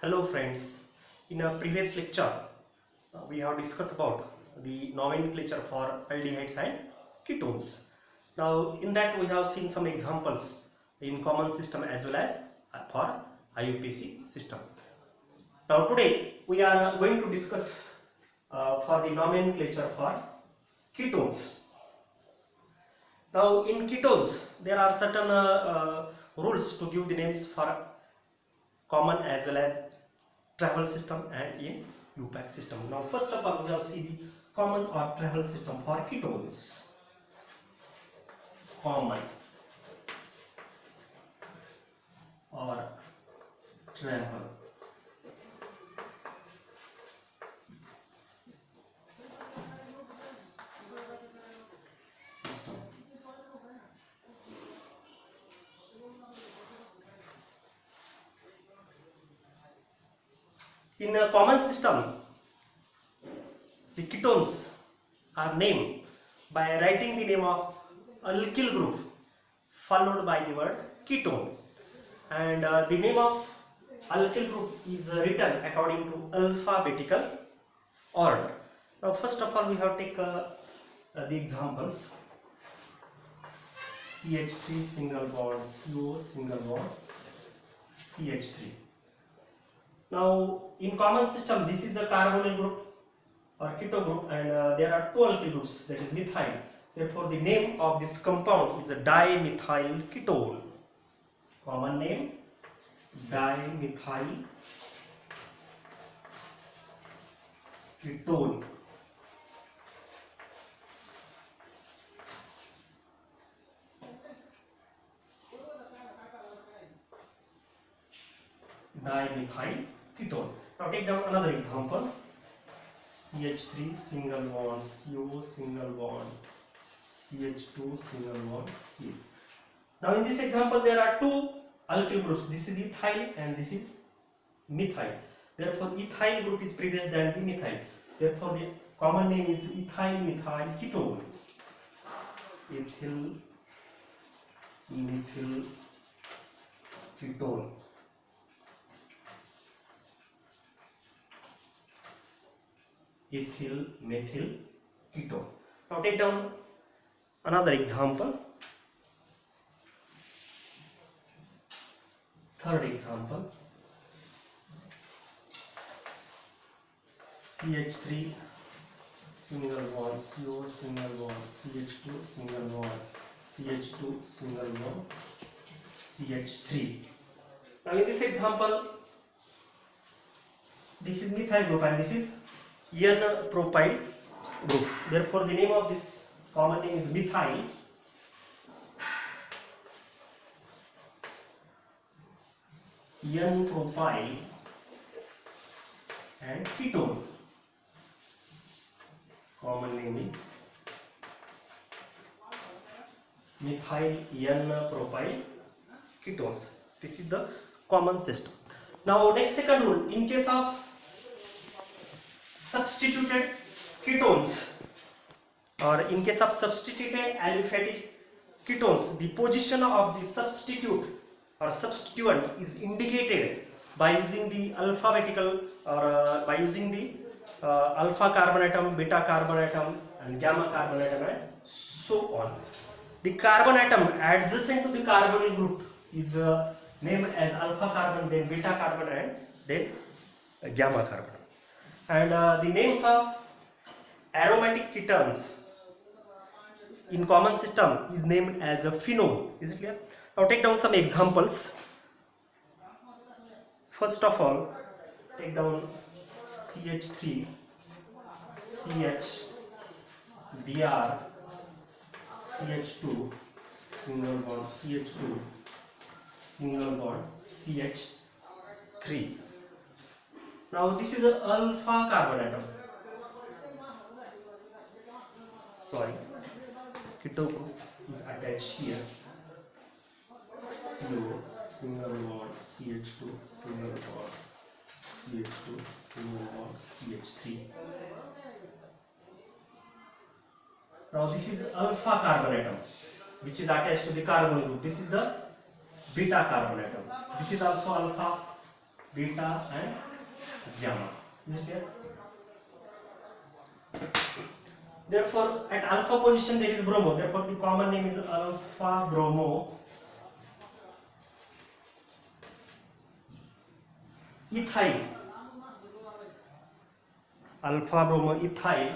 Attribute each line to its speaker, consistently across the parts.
Speaker 1: Hello friends, in a previous lecture we have discussed about the nomenclature for aldehydes and ketones. Now in that we have seen some examples in common system as well as for IUPAC system. Now today we are going to discuss for the nomenclature for ketones. Now in ketones there are certain rules to give the names for common as well as travel system and in UPAC system. Now first of all we have see the common or travel system for ketones. Common or travel system. In a common system, the ketones are named by writing the name of alkyl group followed by the word ketone, and the name of alkyl group is written according to alphabetical order. Now first of all we have take the examples. CH3 single bond, CO single bond, CH3. Now in common system this is a carbonyl group or keto group, and there are two alkyl groups, that is methyl. Therefore the name of this compound is a dimethyl ketone. Common name dimethyl ketone. Dimethyl ketone. Now take down another example. CH3 single bond, CO single bond, CH2 single bond, CH. Now in this example there are two alkyl groups. This is ethyl and this is methyl. Therefore ethyl group is previous than the methyl. Therefore the common name is ethyl methyl ketone. Ethyl methyl ketone. Ethyl methyl ketone. Now take down another example. Third example. CH3 single bond, CO single bond, CH2 single bond, CH2 single bond, CH3. Now in this example, this is methyl group and this is N-propyl group. Therefore the name of this common name is methyl N-propyl and ketone. Common name is methyl N-propyl ketones. This is the common system. Now next second rule, in case of substituted ketones or in case of substituted aliphatic ketones, the position of the substitute or substituent is indicated by using the alphabetical or by using the alpha carbon atom, beta carbon atom and gamma carbon atom and so on. The carbon atom adjacent to the carbonyl group is named as alpha carbon, then beta carbon and then gamma carbon. And the names of aromatic ketones in common system is named as a phenol. Is it clear? Now take down some examples. First of all, take down CH3, CH, Br, CH2, single bond, CH2, single bond, CH3. Now this is an alpha carbon atom. Sorry, keto group is attached here. CO single bond, CH2 single bond, CH2 single bond, CH3. Now this is alpha carbon atom which is attached to the carbon group. This is the beta carbon atom. This is also alpha beta and gamma. Is it clear? Therefore, at alpha position there is bromo. Therefore, the common name is alpha bromo ethyl. Alpha bromo ethyl.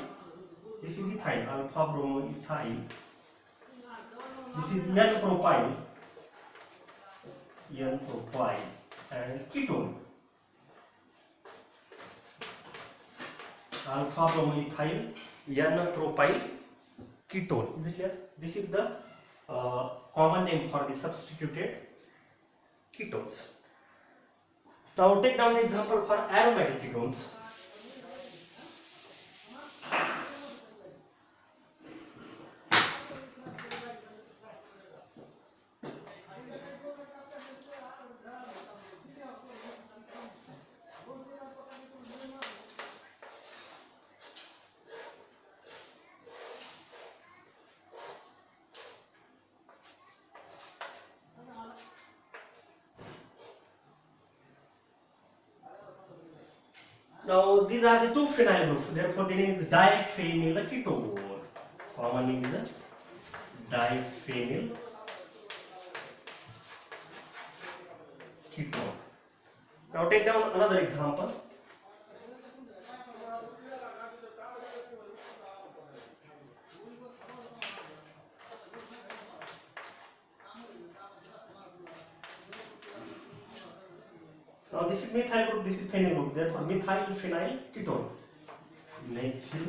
Speaker 1: This is ethyl. Alpha bromo ethyl. This is N propyl. N propyl and ketone. Alpha bromo ethyl. N propyl ketone. Is it clear? This is the common name for the substituted ketones. Now take down the example for aromatic ketones. Now these are the two phenyl groups, therefore the name is diphenyl ketone. Common name is diphenyl ketone. Now take down another example. Now this is methyl group, this is phenyl group, therefore methyl phenyl ketone. Methyl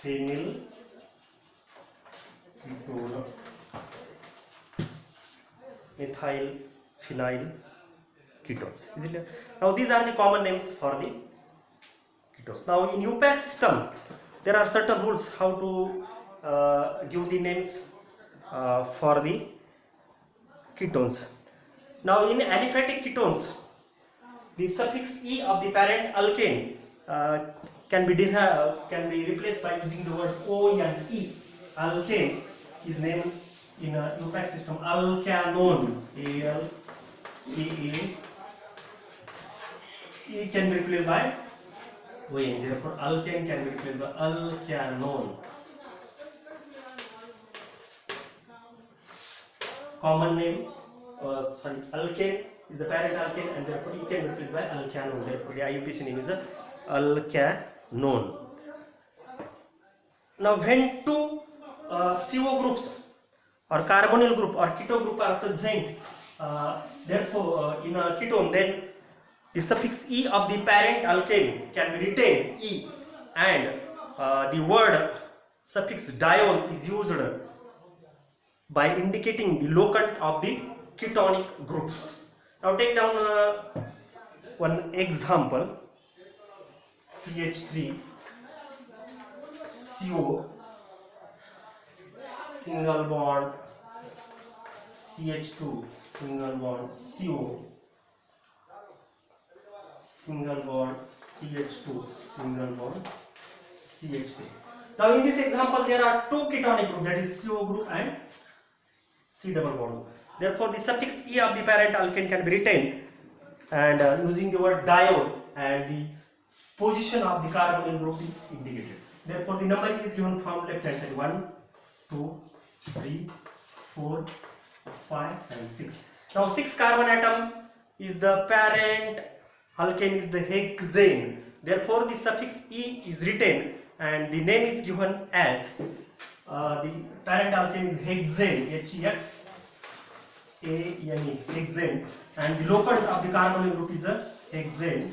Speaker 1: phenyl ketone. Methyl phenyl ketones. Is it clear? Now these are the common names for the ketones. Now in UPAC system, there are certain rules how to give the names for the ketones. Now in aliphatic ketones, the suffix E of the parent alkane can be replaced by using the word O and E. Alkane is named in a UPAC system alkanone. A-L-K-A. E can be replaced by ON. Therefore, alkane can be replaced by alkanone. Common name. Alkane is the parent alkane and therefore E can be replaced by alkanone. Therefore, the IUPAC name is alkanone. Now, when two CO groups or carbonyl group or keto group are present, therefore, in a ketone, then the suffix E of the parent alkane can be retained E, and the word suffix diol is used by indicating the locant of the ketonic groups. Now take down one example. CH3 CO single bond CH2 single bond CO single bond CH2 single bond CH3. Now in this example there are two ketonic groups, that is CO group and C double bond. Therefore, the suffix E of the parent alkane can be retained, and using the word diol, and the position of the carbonyl group is indicated. Therefore, the numbering is given from left hand side: 1, 2, 3, 4, 5, and 6. Now, 6 carbon atom is the parent alkane is the hexane. Therefore, the suffix E is retained, and the name is given as the parent alkane is hexane, H-E-X. A-N-E, hexane, and the locant of the carbonyl group is a hexane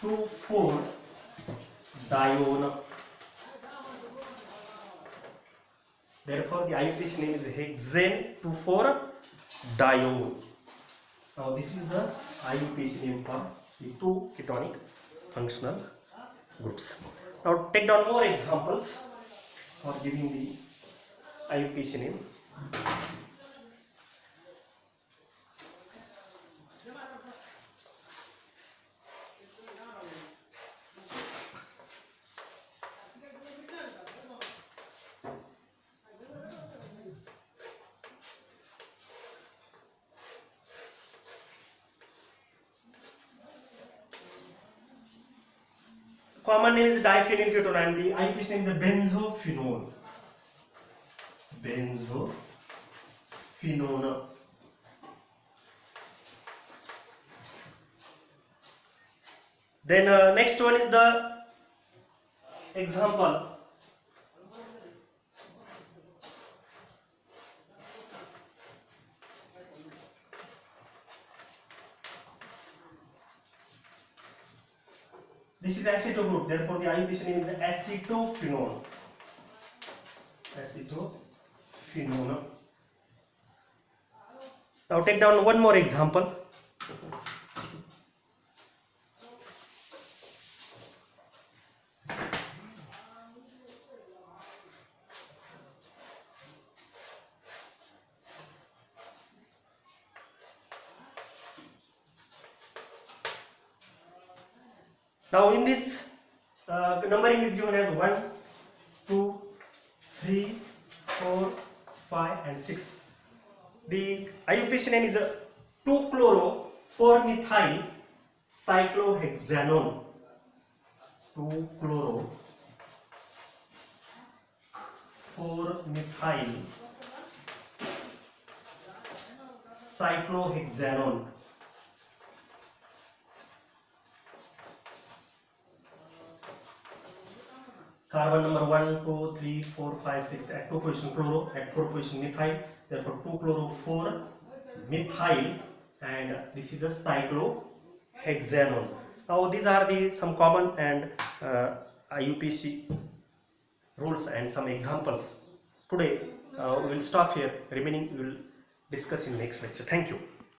Speaker 1: 2,4-dione. Therefore, the IUPAC name is hexane 2,4-dione. Now, this is the IUPAC name for the two ketonic functional groups. Now, take down more examples for giving the IUPAC name. common name is diphenyl ketone and the IUPAC name is benzophenone. Benzophenone. Then next one is the example. This is aceto group, therefore the IUPAC name is acetophenone. Acetophenone. Now take down one more example. Now in this numbering is given as 1, 2, 3, 4, 5 and 6. The IUPAC name is 2-chloro-4-methyl cyclohexanone. 2-chloro-4-methyl cyclohexanone. Carbon number 1, 2, 3, 4, 5, 6 at 2 position chloro, at 4 position methyl, therefore 2-chloro-4-methyl, and this is a cyclohexanone. Now these are the some common and IUPAC rules and some examples. Today we will stop here, remaining we will discuss in next lecture. Thank you.